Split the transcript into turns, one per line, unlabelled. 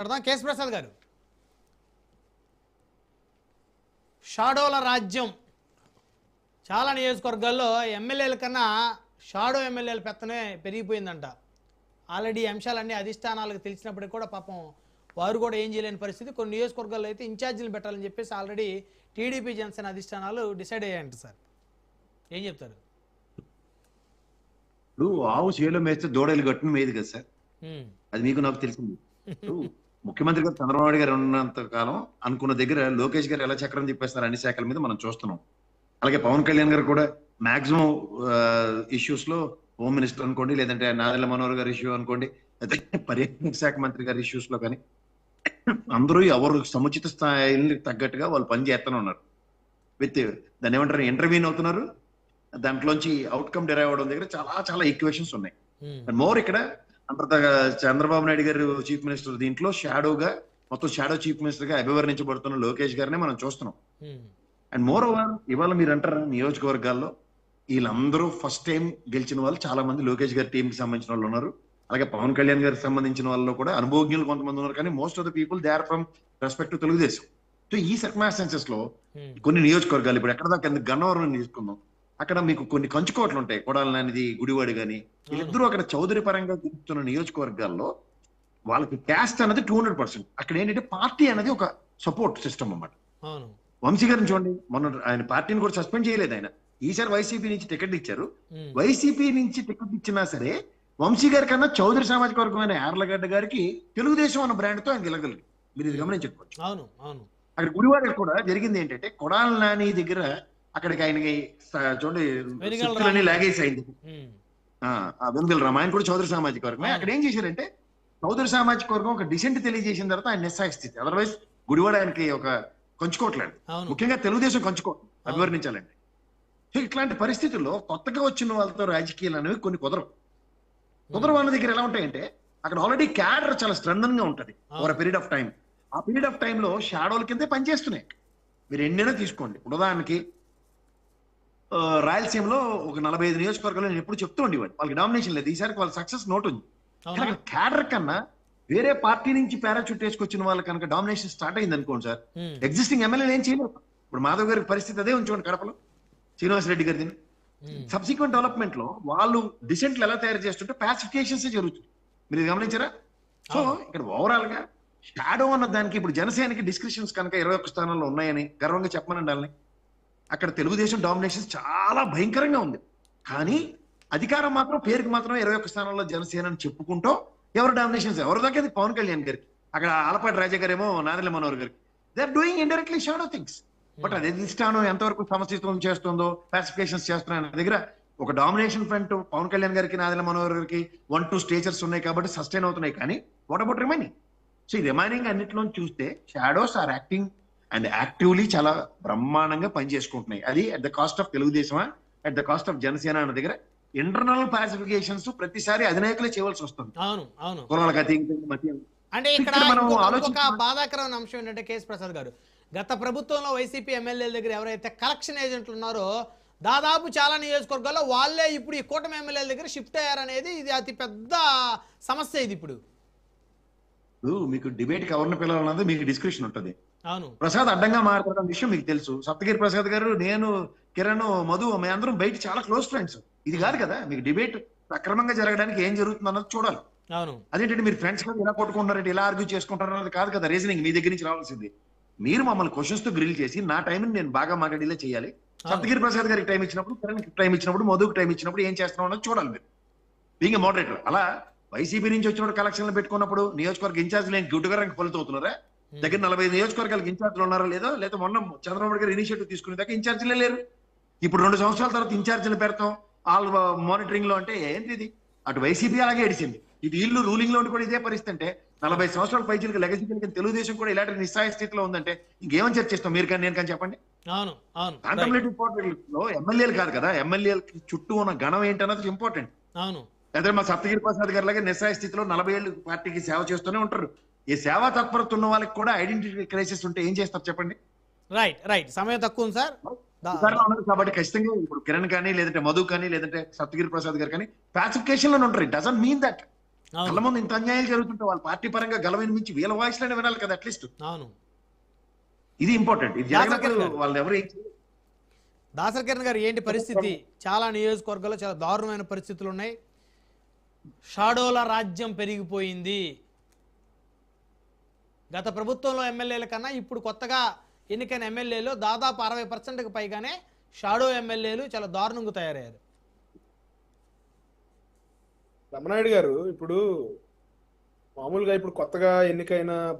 KS Prasad గారు, షాడోల రాజ్యం చాలా నియోజకవర్గాల్లో ఎమ్మెల్యేల కన్నా షాడో ఎమ్మెల్యేల పెత్తనే పెరిగిపోయిందంట. ఆల్రెడీ అంశాలన్నీ అధిష్టానాలకు తెలిసినప్పటికీ కూడా పాపం వారు కూడా ఏం చేయలేని పరిస్థితి. కొన్ని నియోజకవర్గాల్లో అయితే ఇన్ఛార్జీలు పెట్టాలని చెప్పేసి ఆల్రెడీ టీడీపీ జనసేన అధిష్టానాలు డిసైడ్ అయ్యాయంట. సార్ ఏం చెప్తారు?
ఇప్పుడు ఆవు చేలో మేస్తే దూడలు గట్టును మేది కదా సార్, అది మీకు నాకు తెలిసింది. ముఖ్యమంత్రి గారు చంద్రబాబు నాయుడు గారు ఉన్నంత కాలం అనుకున్న దగ్గర లోకేష్ గారు ఎలా చక్రం తిప్పేస్తారు అన్ని శాఖల మీద మనం చూస్తున్నాం. అలాగే పవన్ కళ్యాణ్ గారు కూడా మాక్సిమం ఇష్యూస్ లో హోమ్ మినిస్టర్ అనుకోండి, లేదంటే నాదెళ్ల మనోహర్ గారి ఇష్యూ అనుకోండి, లేదంటే పర్యాటక శాఖ మంత్రి గారి ఇష్యూస్ లో కానీ అందరూ ఎవరు సముచిత స్థాయిని తగ్గట్టుగా వాళ్ళు పని చేస్తూనే ఉన్నారు. విత్ దాన్ని ఏమంటారు, ఇంటర్వ్యూన్ అవుతున్నారు. దాంట్లోంచి అవుట్కమ్ డెరైవ్ అవడం దగ్గర చాలా చాలా ఈక్వేషన్స్ ఉన్నాయి. మోర్ ఇక్కడ అంత చంద్రబాబు నాయుడు గారు చీఫ్ మినిస్టర్, దీంట్లో షాడోగా మొత్తం షాడో చీఫ్ మినిస్టర్ గా అభివర్ణించబడుతున్న లోకేష్ గారిని మనం చూస్తున్నాం. అండ్ మోర్ ఓవర్ ఇవాళ మీరు అంటారు నియోజకవర్గాల్లో వీళ్ళందరూ ఫస్ట్ టైం గెలిచిన వాళ్ళు చాలా మంది లోకేష్ గారి టీంకి సంబంధించిన వాళ్ళు ఉన్నారు. అలాగే పవన్ కళ్యాణ్ గారికి సంబంధించిన వాళ్ళు కూడా అనుభవజ్ఞులు కొంతమంది ఉన్నారు. కానీ most of the people they are from respect to Telugu Desam. So ఈ సర్కమ్స్టాన్సెస్ లో కొన్ని నియోజకవర్గాలు, ఇప్పుడు ఎక్కడ దాకా గన్నవరం తీసుకుందాం, అక్కడ మీకు కొన్ని కంచుకోట్లు ఉంటాయి, కొడాలి నానిది, గుడివాడి గాని, వీళ్ళిద్దరూ అక్కడ చౌదరి పరంగా తిరుగుతున్న నియోజకవర్గాల్లో వాళ్ళకి క్యాస్ట్ అనేది 200%. అక్కడ ఏంటంటే పార్టీ అనేది ఒక సపోర్ట్ సిస్టమ్ అన్నమాట. వంశీ గారిని చూడండి, మొన్న ఆయన పార్టీని కూడా సస్పెండ్ చేయలేదు ఆయన. ఈసారి వైసీపీ నుంచి టికెట్ ఇచ్చారు. వైసీపీ నుంచి టికెట్ ఇచ్చినా సరే వంశీ గారి కన్నా చౌదరి సామాజిక వర్గమైన యార్లగడ్డ గారికి తెలుగుదేశం అన్న బ్రాండ్ తో ఆయన గెలగలిగి, మీరు ఇది గమనించుకోవచ్చు. అక్కడ గుడివాడ కూడా జరిగింది ఏంటంటే కొడాలి నాని దగ్గర అక్కడికి ఆయనకి చూడండి లాగేసి అయింది. వెనుగల రామాయణ కూడా చౌదరి సామాజిక వర్గమే. అక్కడ ఏం చేశారంటే చౌదరి సామాజిక వర్గం ఒక డిసెంట్ తెలియజేసిన తర్వాత ఆయన నిస్సాయ స్థితి. అదర్వైజ్ గుడివాడ ఆయనకి ఒక కంచుకోవట్లేదు, ముఖ్యంగా తెలుగుదేశం కంచుకో అభివర్ణించాలండి. సో ఇట్లాంటి పరిస్థితుల్లో కొత్తగా వచ్చిన వాళ్ళతో రాజకీయాలు అనేవి కొన్ని కుదరవు వాళ్ళ దగ్గర ఎలా ఉంటాయంటే అక్కడ ఆల్రెడీ క్యాడర్ చాలా స్ట్రెంథన్ గా ఉంటది ఓవర్ పీరియడ్ ఆఫ్ టైం. ఆ పీరియడ్ ఆఫ్ టైమ్ లో షాడోల కిందే పనిచేస్తున్నాయి. మీరు ఎన్నైనా తీసుకోండి. ఉదాహరణకి రాయలసీమలో ఒక 45 నియోజకవర్గాలు నేను ఎప్పుడు చెప్తూ ఉండేవాడు, వాళ్ళకి డామినేషన్ లేదు. ఈసారి వాళ్ళ సక్సెస్ నోట్ ఉంది. క్యాడర్ కన్నా వేరే పార్టీ నుంచి పారాచూట్ వేసుకొచ్చిన వాళ్ళ కనుక డామినేషన్ స్టార్ట్ అయింది అనుకోండి సార్, ఎగ్జిస్టింగ్ ఎమ్మెల్యేలు ఏం చేయలేదు. ఇప్పుడు మాధవ్ గారి పరిస్థితి అదే ఉంచుకోండి కడపలో, శ్రీనివాసరెడ్డి గారి దీన్ని. సబ్సిక్వెంట్ డెవలప్మెంట్ లో వాళ్ళు డిసెంట్లు ఎలా తయారు చేస్తుంటే పాసిఫికేషన్స్ జరుగుతుంది. మీరు గమనించారా? సో ఇక్కడ ఓవరాల్ గా షాడో అన్న దానికి ఇప్పుడు జనసేనకి డిస్క్రిప్షన్స్ కనుక 21 స్థానాల్లో ఉన్నాయని గర్వంగా చెప్పమనండి వాళ్ళని. అక్కడ తెలుగుదేశం డామినేషన్ చాలా భయంకరంగా ఉంది. కానీ అధికారం మాత్రం పేరుకి మాత్రం 21 స్థానాల్లో జనసేన అని చెప్పుకుంటూ ఎవరు డామినేషన్స్ ఎవరు దక్కేది పవన్ కళ్యాణ్ గారికి, అక్కడ ఆలపాటి రాజా గారేమో నాదెళ్ల మనోహర్ గారికి. They are doing indirectly shadow things. But అది అధిష్టానం ఎంతవరకు సమస్యత్వం చేస్తుందో, పాసిఫికేషన్స్ చేస్తున్నాయి అనే దగ్గర ఒక డామినేషన్ ఫ్రంట్ పవన్ కళ్యాణ్ గారికి, నాదెళ్ల మనోహర్ గారికి 1-2 స్టేజర్స్ ఉన్నాయి కాబట్టి సస్టైన్ అవుతున్నాయి. కానీ వాట్ అబౌట్ రిమైనింగ్? సో ఈ రిమైనింగ్ అన్నిట్లో చూస్తే shadows are acting and actively చాలా బ్రహ్మాండంగా పనిచేసుకుంటున్నాయి. అది అట్ ద కాస్ట్ ఆఫ్ తెలుగుదేశమా, at the cost of Janasena అన్న దగ్గర ఇంటర్నల్ పాసిఫికేషన్స్ ప్రతిసారి అధినాయకులే చేయవలసి వస్తుంది.
అంటే ఇక్కడ ఒక బాధాకరమైన అంశం ఏంటంటే కేఎస్ ప్రసాద్ గారు, గత ప్రభుత్వంలో వైసీపీ ఎమ్మెల్యేల దగ్గర ఎవరైతే కలెక్షన్ ఏజెంట్లు ఉన్నారో దాదాపు చాలా నియోజకవర్గాల్లో వాళ్ళే ఇప్పుడు ఈ కూటమి ఎమ్మెల్యేల దగ్గర షిఫ్ట్ అయ్యారనేది ఇది అతి పెద్ద సమస్య. ఇది ఇప్పుడు
మీకు డిబేట్ కి ఎవరిని పిలవాలన్నది మీకు డిస్కషన్ ఉంటుంది.
అవును,
ప్రసాద్ అడ్డంగా మాట్లాడుతున్న విషయం మీకు తెలుసు. సప్తగిరి ప్రసాద్ గారు, నేను, కిరణ్, మధు మేమందరం బయట చాలా క్లోజ్ ఫ్రెండ్స్. ఇది కాదు కదా మీకు డిబేట్ సక్రమంగా జరగడానికి ఏం జరుగుతుంది అన్నది చూడాలి.
అవును,
అదేంటంటే మీరు ఫ్రెండ్స్ గా ఇలా కొట్టుకుంటారంటే ఇలా ఆర్గ్యూ చేసుకుంటారు అన్నది కాదు కదా రీజనింగ్ మీ దగ్గర నుంచి రావాల్సింది. మీరు మమ్మల్ని క్వశ్చన్స్ తో గ్రిల్ చేసి నా టైంని నేను బాగా మాట్లాడేలా చేయాలి. సప్తగిరి ప్రసాద్ గారికి టైం ఇచ్చినప్పుడు, కిరణ్కి టైం ఇచ్చినప్పుడు, మధుకి టైం ఇచ్చినప్పుడు ఏం చేస్తున్నాం అన్నది చూడాలి మీరు బీయింగ్ ఏ మోడరేటర్. అలా వైసీపీ నుంచి వచ్చినప్పుడు కలెక్షన్లు పెట్టుకున్నప్పుడు నియోజకవర్గ ఇన్ఛార్జ్ లేని గుడ్డుగారానికి ఫలితం అవుతున్నారా? దగ్గర 45 నియోజకవర్గాలకు ఇన్ఛార్జ్లు ఉన్నారా లేదా? లేదా మొన్న చంద్రబాబు గారు ఇనిషియేటివ్ తీసుకునే దాకా ఇన్ఛార్జీలే లేరు. ఇప్పుడు 2 సంవత్సరాల తర్వాత ఇన్ఛార్జీలు పెడతాం ఆల్ మానిటరింగ్ లో అంటే ఏంటి ఇది? అటు వైసీపీ అలాగే ఏడిసింది, ఇటు ఇల్లు రూలింగ్ లో కూడా ఇదే పరిస్థితి. అంటే 40 సంవత్సరాల పైచీలకు లెగసీ కలిగిన తెలుగుదేశం కూడా ఇలాంటి నిస్సాయ స్థితిలో ఉందంటే ఇంకేమని చర్చిస్తాం మీరు కానీ నేను కానీ చెప్పండి. కాంటంప్లేటివ్ పాలిటిక్స్ లో ఎమ్మెల్యేలు కాదు కదా, ఎమ్మెల్యేలకి చుట్టూ ఉన్న గణం ఏంటన్నది ఇంపార్టెంట్. లేదా మా సప్తగిరి ప్రసాద్ గారి లాగా నిస్సాయ స్థితిలో 40 ఏళ్ళు పార్టీకి సేవ చేస్తూనే ఉంటారు. ఈ సేవా తత్పరత ఉన్న వాళ్ళకి కూడా ఐడెంటిటీ క్రైసిస్ ఉంటే ఏం చేస్తారు చెప్పండి?
రైట్ సమయం తక్కువ ఉంది సార్
కాబట్టి ఖచ్చితంగా ఇప్పుడు కిరణ్ కానీ, లేదంటే మధు కానీ, లేదంటే సప్తగిరి ప్రసాద్ గారు కానీ పాసిఫికేషన్ లో ఉంటారు. ఇట్ డజంట్ మీన్ దట్
అవును.
కళ్ళ ముందు ఇంత అన్యాయాలు జరుగుతుంటే వాళ్ళ పార్టీ పరంగా గలవని మించి వీళ్ళ వాయిస్ లోనే వినాలి కదా అట్లీస్ట్.
అవును.
ఇది ఇంపార్టెంట్. ఇది జరిగినప్పుడు
దాసరి గారు.
వాళ్ళు ఎవరు ఏం చేయలేరు.
దాసరి కిరణ్ గారు ఏంటి పరిస్థితి? చాలా నియోజకవర్గాల్లో చాలా దారుణమైన పరిస్థితులు ఉన్నాయి. షాడోల రాజ్యం పెరిగిపోయింది. గత ప్రభుత్వంలో ఎమ్మెల్యేల కన్నా ఇప్పుడు కొత్తగా ఎన్నికైన ఎమ్మెల్యేలు దాదాపు 60%కి పైగానే షాడో ఎమ్మెల్యేలు చాలా దారుణంగా తయారయ్యారు.
రమణాయుడు గారు, ఇప్పుడు మామూలుగా ఇప్పుడు కొత్తగా ఎన్నికైన